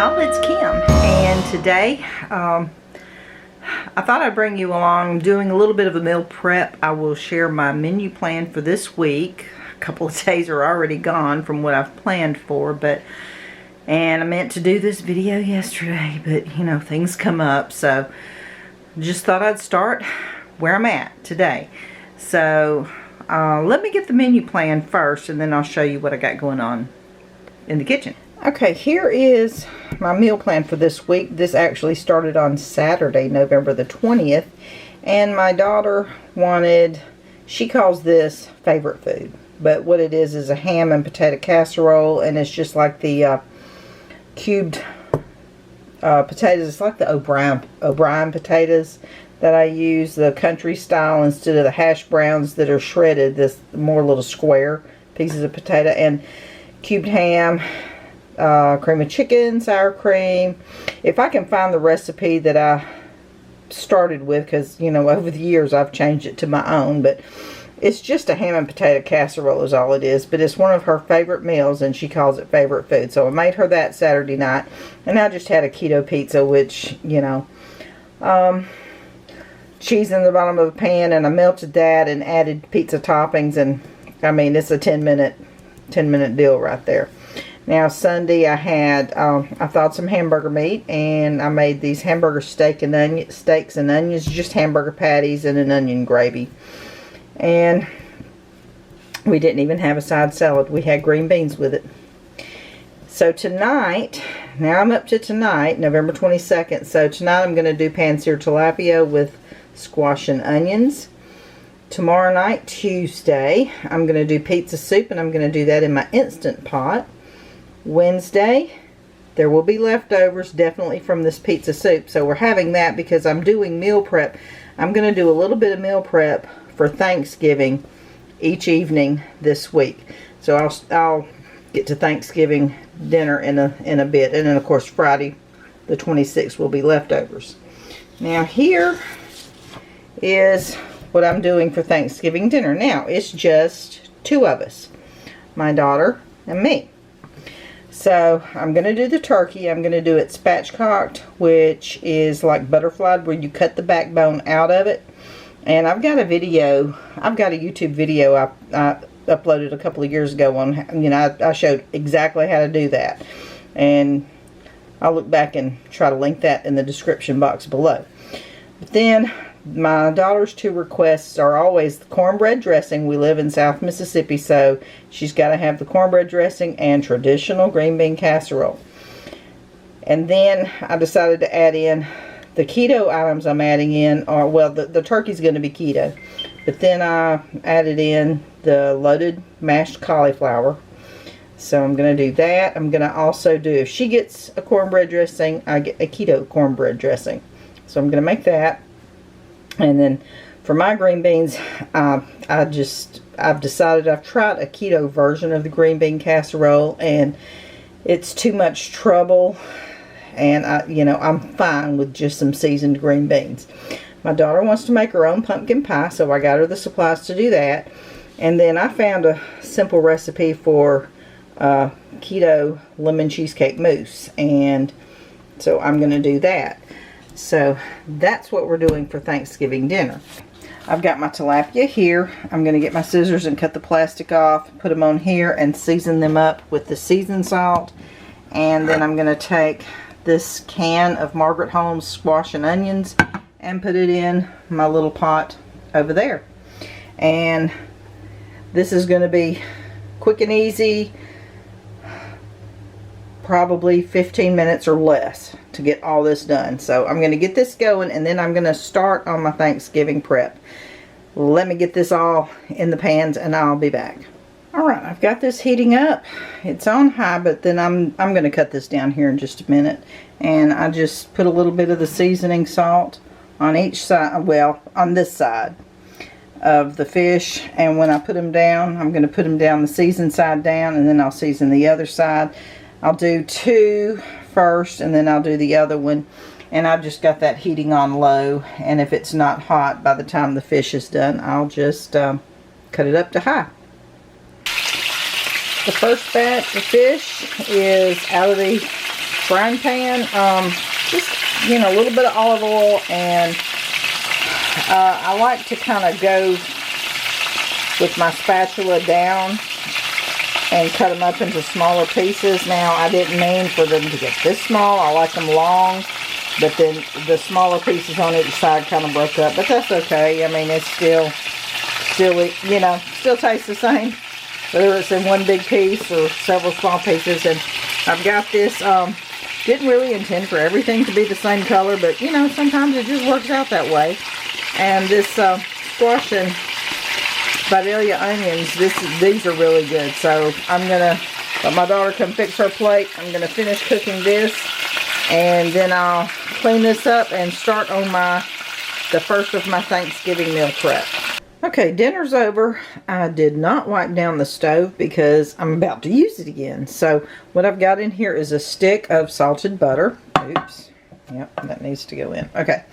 y'all, it's Kim, and today I thought I'd bring you along. I'm doing a little bit of a meal prep. I will share my menu plan for this week. A couple of days are already gone from what I've planned for, and I meant to do this video yesterday, but you know, things come up, so just thought I'd start where I'm at today. So let me get the menu plan first, and then I'll show you what I got going on in the kitchen. Okay, here is my meal plan for this week. This actually started on Saturday, November the 20th, and my daughter wanted, she calls this favorite food, but what it is a ham and potato casserole, and it's just like the cubed potatoes. It's like the O'Brien potatoes that I use, the country style, instead of the hash browns that are shredded, this more little square pieces of potato, and cubed ham, cream of chicken, sour cream. If I can find the recipe that I started with, because you know, over the years I've changed it to my own, but it's just a ham and potato casserole is all it is, but it's one of her favorite meals and she calls it favorite food. So I made her that Saturday night, and I just had a keto pizza, which, you know, cheese in the bottom of the pan, and I melted that and added pizza toppings, and I mean, it's a 10-minute deal right there. Now Sunday I had I thawed some hamburger meat, and I made these hamburger steaks and onions, just hamburger patties and an onion gravy. And we didn't even have a side salad. We had green beans with it. So tonight, now I'm up to tonight, November 22nd. So tonight I'm going to do pan-seared tilapia with squash and onions. Tomorrow night, Tuesday, I'm going to do pizza soup, and I'm going to do that in my Instant Pot. Wednesday, there will be leftovers definitely from this pizza soup, so we're having that because I'm doing meal prep. I'm going to do a little bit of meal prep for Thanksgiving each evening this week. So I'll get to Thanksgiving dinner in a bit, and then of course Friday the 26th will be leftovers. Now here is what I'm doing for Thanksgiving dinner. Now it's just two of us, my daughter and me. So I'm going to do the turkey. I'm going to do it spatchcocked, which is like butterflied, where you cut the backbone out of it. And I've got a video, I've got a YouTube video I uploaded a couple of years ago on, you know, I showed exactly how to do that. And I'll look back and try to link that in the description box below. But then my daughter's two requests are always the cornbread dressing. We live in South Mississippi, so she's got to have the cornbread dressing and traditional green bean casserole. And then I decided to add in the keto items. I'm adding in are, well, the turkey's going to be keto, but then I added in the loaded mashed cauliflower. So I'm going to do that. I'm going to also do, if she gets a cornbread dressing, I get a keto cornbread dressing. So I'm going to make that. And then for my green beans, I've decided, I've tried a keto version of the green bean casserole, and it's too much trouble, and you know, I'm fine with just some seasoned green beans. My daughter wants to make her own pumpkin pie, so I got her the supplies to do that. And then I found a simple recipe for keto lemon cheesecake mousse, and so I'm going to do that. So that's what we're doing for Thanksgiving dinner. I've got my tilapia here. I'm going to get my scissors and cut the plastic off, put them on here, and season them up with the seasoned salt. And then I'm going to take this can of Margaret Holmes squash and onions and put it in my little pot over there. And this is going to be quick and easy, probably 15 minutes or less to get all this done. So I'm going to get this going, and then I'm going to start on my Thanksgiving prep. Let me get this all in the pans and I'll be back. Alright, I've got this heating up. It's on high, but then I'm going to cut this down here in just a minute. And I just put a little bit of the seasoning salt on each side, well, on this side of the fish. And when I put them down, I'm going to put them down the seasoned side down, and then I'll season the other side. I'll do two first, and then I'll do the other one. And I've just got that heating on low, and if it's not hot by the time the fish is done, I'll just cut it up to high. The first batch of fish is out of the frying pan, just, you know, a little bit of olive oil, and I like to kind of go with my spatula down and cut them up into smaller pieces. Now, I didn't mean for them to get this small. I like them long, but then the smaller pieces on each side kind of broke up, but that's okay. I mean, it's still, you know, still tastes the same, whether it's in one big piece or several small pieces. And I've got this, didn't really intend for everything to be the same color, but, you know, sometimes it just works out that way. And this squash and Vidalia onions, these are really good. So I'm gonna let my daughter come fix her plate. I'm gonna finish cooking this, and then I'll clean this up and start on the first of my Thanksgiving meal prep. Okay, dinner's over. I did not wipe down the stove because I'm about to use it again. So what I've got in here is a stick of salted butter. Oops. Yep, that needs to go in. Okay,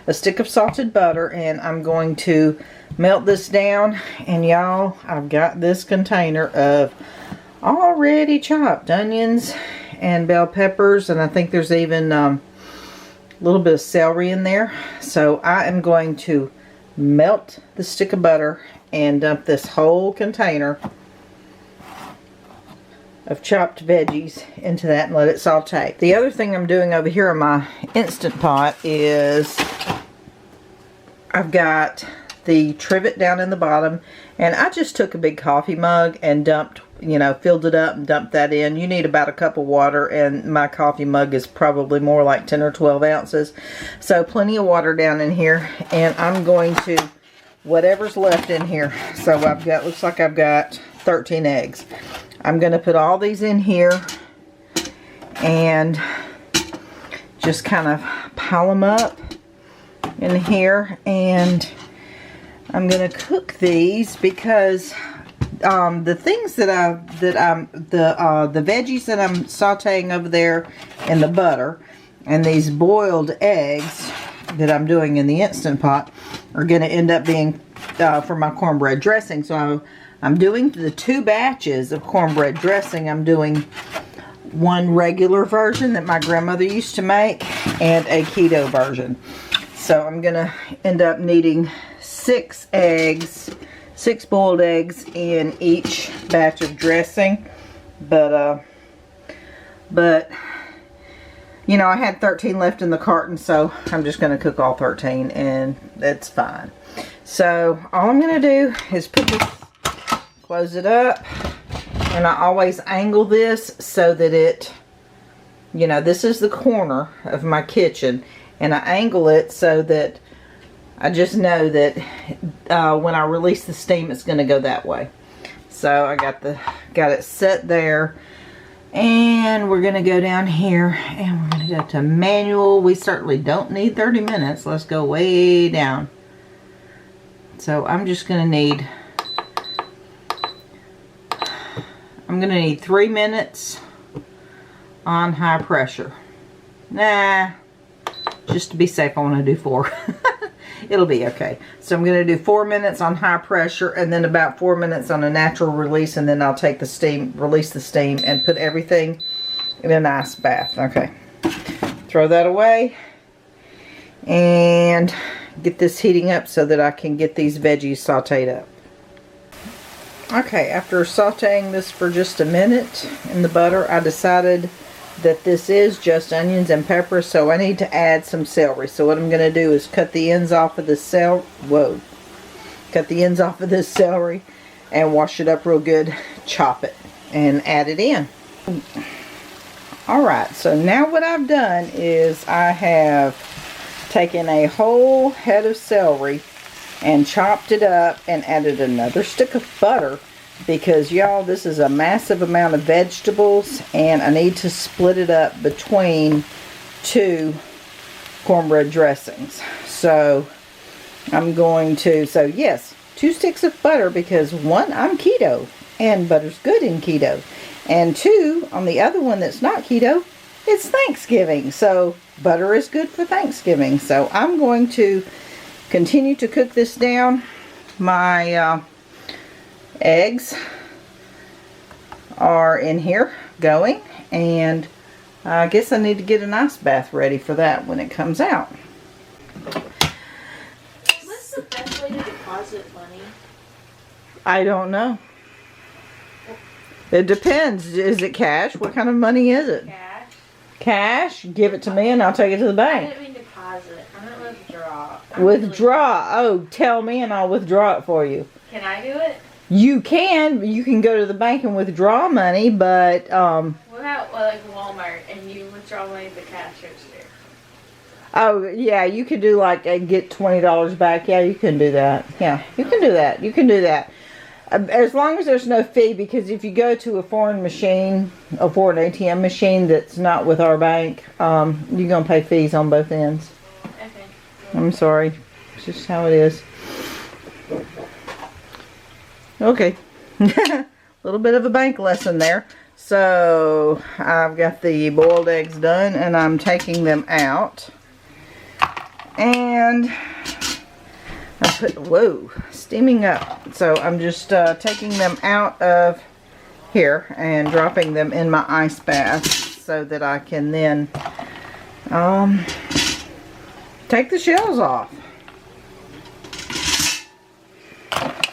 a stick of salted butter, and I'm going to melt this down. And y'all, I've got this container of already chopped onions and bell peppers, and I think there's even a little bit of celery in there. So I am going to melt the stick of butter and dump this whole container of chopped veggies into that and let it saute. The other thing I'm doing over here in my Instant Pot is I've got the trivet down in the bottom, and I just took a big coffee mug and dumped, you know, filled it up and dumped that in. You need about a cup of water, and my coffee mug is probably more like 10 or 12 ounces. So plenty of water down in here, and I'm going to, whatever's left in here. So I've got, looks like I've got 13 eggs. I'm going to put all these in here and just kind of pile them up in here, and I'm going to cook these because the things that the veggies that I'm sauteing over there in the butter, and these boiled eggs that I'm doing in the Instant Pot are going to end up being for my cornbread dressing. So I'm doing the 2 batches of cornbread dressing. I'm doing one regular version that my grandmother used to make and a keto version. So I'm going to end up needing 6 eggs, 6 boiled eggs in each batch of dressing. But you know, I had 13 left in the carton, so I'm just going to cook all 13, and that's fine. So all I'm going to do is put this, close it up, and I always angle this so that it, you know, this is the corner of my kitchen, and I angle it so that I just know that when I release the steam, it's going to go that way. So I got it set there, and we're going to go down here, and we're going to go to manual. We certainly don't need 30 minutes. Let's go way down. So I'm just going to need, 3 minutes on high pressure. Nah, just to be safe, I want to do 4. It'll be okay. So I'm going to do 4 minutes on high pressure, and then about 4 minutes on a natural release, and then I'll take the steam, release the steam, and put everything in an ice bath. Okay. Throw that away and get this heating up so that I can get these veggies sauteed up. Okay, after sauteing this for just a minute in the butter, I decided that this is just onions and peppers, so I need to add some celery. So what I'm going to do is cut the ends off of the cut the ends off of this celery and wash it up real good, chop it, and add it in. Alright, so now what I've done is I have taken a whole head of celery and chopped it up and added another stick of butter, because y'all, this is a massive amount of vegetables, and I need to split it up between 2 cornbread dressings. So I'm going to, so yes, 2 sticks of butter, because 1, I'm keto, and butter's good in keto, and 2, on the other one that's not keto, it's Thanksgiving, so butter is good for Thanksgiving. So I'm going to continue to cook this down. My eggs are in here going, and I guess I need to get an ice bath ready for that when it comes out. What's the best way to deposit money? I don't know. It depends. Is it cash? What kind of money is it? Cash. Cash? Give it to me and I'll take it to the I bank. didn't mean deposit. I meant withdraw. Withdraw. Oh, tell me and I'll withdraw it for you. Can I do it? You can. You can go to the bank and withdraw money, but What about like Walmart and you withdraw money at the cash register? oh yeah, you could do like get $20 back. Yeah, you can do that. Yeah, you can do that. You can do that. As long as there's no fee, because if you go to a foreign machine, a foreign ATM machine that's not with our bank, you're going to pay fees on both ends. Okay. I'm sorry. It's just how it is. Okay. A little bit of a bank lesson there. So, I've got the boiled eggs done, and I'm taking them out. And I put, whoa, steaming up. So I'm just taking them out of here and dropping them in my ice bath so that I can then take the shells off.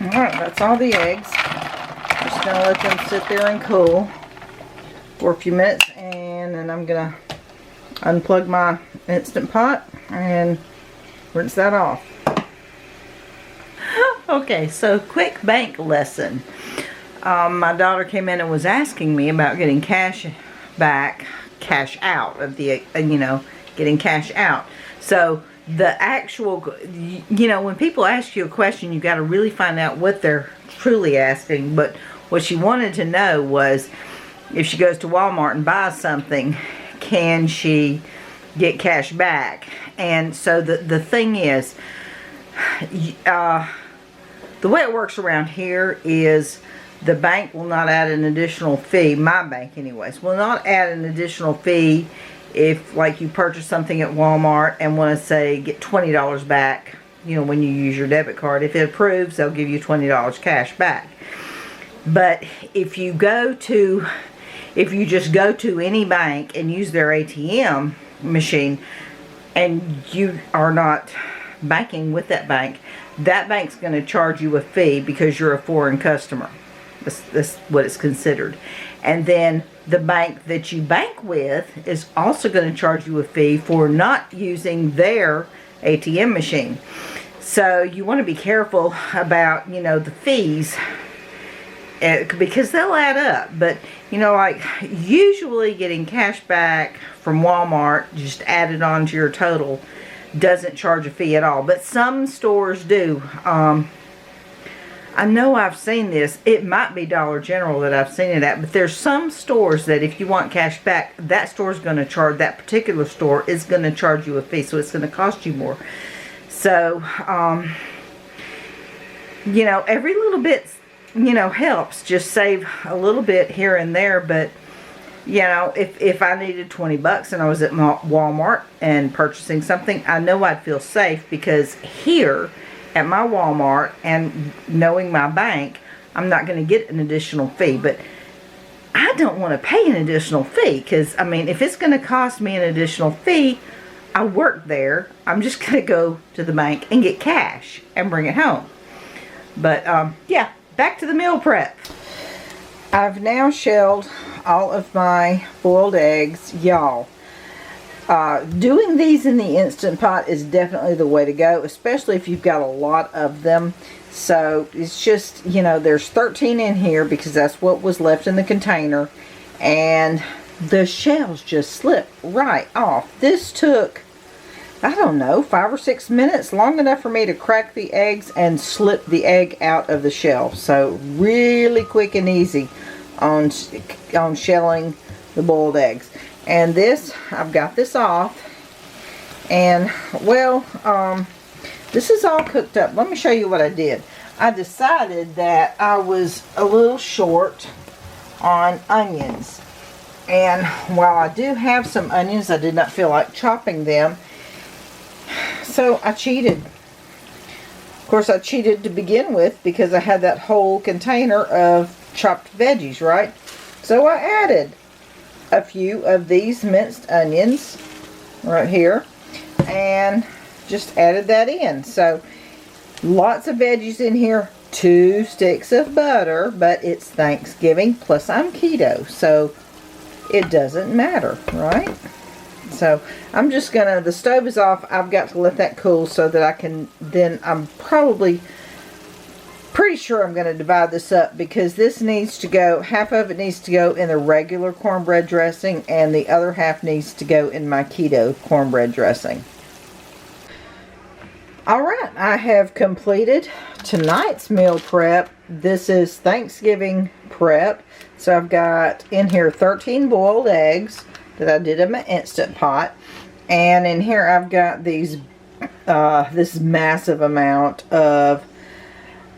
Alright, that's all the eggs. Just gonna let them sit there and cool for a few minutes, and then I'm gonna unplug my Instant Pot and rinse that off. Okay, so quick bank lesson. My daughter came in and was asking me about getting cash out of the, getting cash out. So the actual, when people ask you a question, you got to really find out what they're truly asking. But what she wanted to know was, if she goes to Walmart and buys something, can she get cash back? And so the thing is, the way it works around here is the bank will not add an additional fee. My bank anyways will not add an additional fee if like you purchase something at Walmart and want to say get $20 back, when you use your debit card. If it approves, they'll give you $20 cash back. But if you just go to any bank and use their ATM machine and you are not banking with that bank's going to charge you a fee because you're a foreign customer. That's what it's considered. And then the bank that you bank with is also going to charge you a fee for not using their ATM machine. So you want to be careful about, the fees, because they'll add up. But, like usually getting cash back from Walmart just added onto your total doesn't charge a fee at all, but some stores do. I know I've seen this. It might be Dollar General that I've seen it at, but there's some stores that if you want cash back, that store's going to charge, that particular store is going to charge you a fee, so it's going to cost you more. So, every little bit, helps. Just save a little bit here and there, but if I needed $20 and I was at Walmart and purchasing something, I know I'd feel safe, because here at my Walmart and knowing my bank, I'm not going to get an additional fee. But I don't want to pay an additional fee, because, if it's going to cost me an additional fee, I work there. I'm just going to go to the bank and get cash and bring it home. But, yeah, back to the meal prep. I've now shelled all of my boiled eggs. Y'all, doing these in the Instant Pot is definitely the way to go, especially if you've got a lot of them. So it's just, there's 13 in here because that's what was left in the container, and the shells just slip right off. This took, I don't know, 5 or 6 minutes, long enough for me to crack the eggs and slip the egg out of the shell. So really quick and easy on shelling the boiled eggs. And this, I've got this off, and well, this is all cooked up. Let me show you what I did. I decided that I was a little short on onions, and while I do have some onions, I did not feel like chopping them, so I cheated. Of course, I cheated to begin with because I had that whole container of chopped veggies, right? So I added a few of these minced onions right here and just added that in. So lots of veggies in here, 2 sticks of butter, but it's Thanksgiving, plus I'm keto, so it doesn't matter, right? So I'm just gonna, the stove is off, I've got to let that cool so that I can, then I'm pretty sure I'm gonna divide this up, because this needs to go, half of it needs to go in the regular cornbread dressing and the other half needs to go in my keto cornbread dressing. Alright, I have completed tonight's meal prep. This is Thanksgiving prep. So I've got in here 13 boiled eggs that I did in my Instant Pot. And in here I've got these, this massive amount of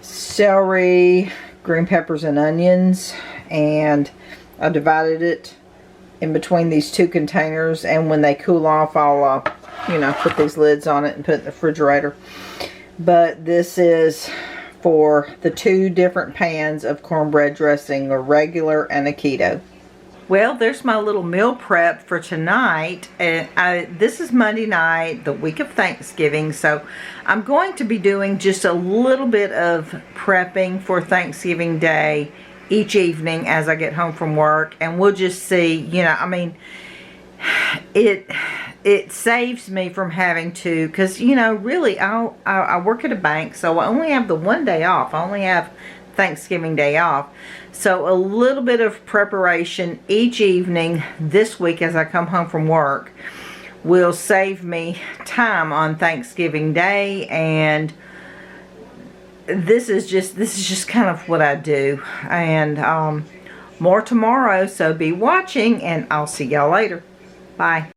celery, green peppers, and onions. And I divided it in between these 2 containers. And when they cool off, I'll you know, put these lids on it and put it in the refrigerator. But this is for the 2 different pans of cornbread dressing, a regular and a keto. Well, there's my little meal prep for tonight. And this is Monday night, the week of Thanksgiving. So I'm going to be doing just a little bit of prepping for Thanksgiving Day each evening as I get home from work. And we'll just see, you know, I mean, it saves me from having to, because, you know, really I work at a bank, so I only have the 1 day off. I only have Thanksgiving Day off. So a little bit of preparation each evening this week as I come home from work will save me time on Thanksgiving Day. And this is just kind of what I do. And more tomorrow, so be watching, and I'll see y'all later. Bye.